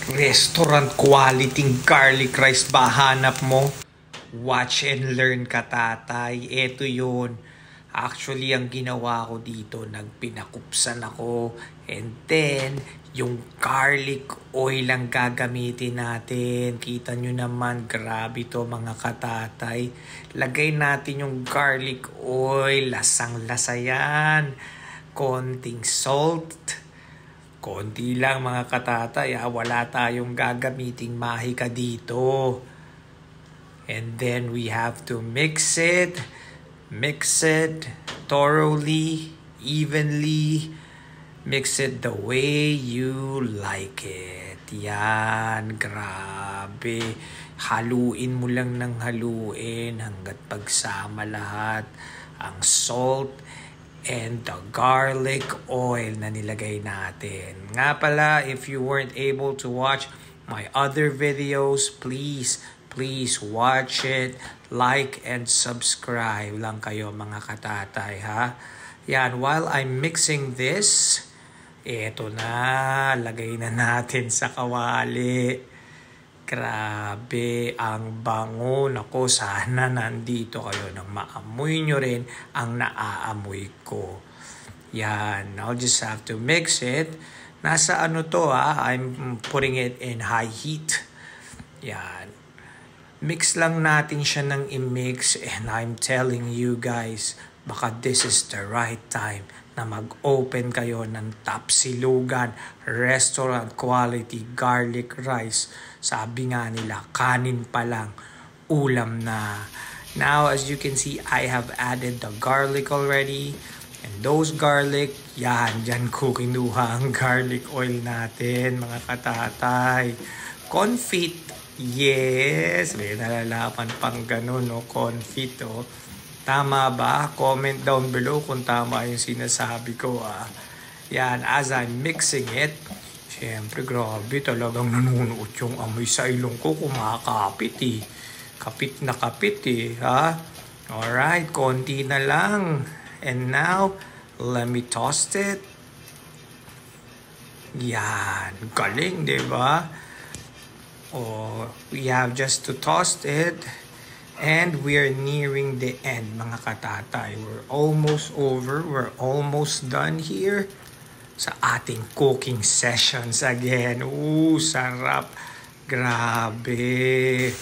Restaurant quality garlic rice ba hanap mo? Watch and learn ka, tatay. Ito yun. Actually, ang ginawa ko dito, nagpinakupsan ako. And then, yung garlic oil lang gagamitin natin. Kita nyo naman, grabe to mga katatay. Lagay natin yung garlic oil. Lasang-lasa yan. Konting salt. Konti lang mga katatay, wala tayong gagamiting mahika dito. And then we have to mix it thoroughly, evenly. Mix it the way you like it. Yan, grabe. Haluin mo lang ng haluin hanggat pagsama lahat. Ang salt and the garlic oil na nilagay natin. Nga pala, if you weren't able to watch my other videos, please watch it. Like and subscribe lang kayo mga katatay, ha? Yan, while I'm mixing this, eto na, lagay na natin sa kawali. Grabe, ang bango. Nako, sana nandito kayo nang maamoy nyo rin ang naaamoy ko. Yan, I'll just have to mix it. Nasa ano to I'm putting it in high heat. Yan. Mix lang natin siya ng i-mix and I'm telling you guys, baka this is the right time na mag-open kayo ng Tapsilugan restaurant quality garlic rice. Sabi nga nila, kanin pa lang, ulam na. Now, as you can see, I have added the garlic already. And those garlic, dyan ko kinuha ang garlic oil natin, mga katatay. Confit, yes, may nalalaman pang ganun, no? Confit, oh. Tama ba? Comment down below kung tama yung sinasabi ko, Yan, as I'm mixing it, siyempre, grabe, talagang nanunuot yung amoy sa ilong ko, kumakapit Kapit na kapit ha? Alright, konti na lang. And now, let me toast it. Yan, galing, diba? We have just to toast it. And we are nearing the end, mga katatay. We're almost over. We're almost done here sa ating cooking sessions again. Sarap. Grabe.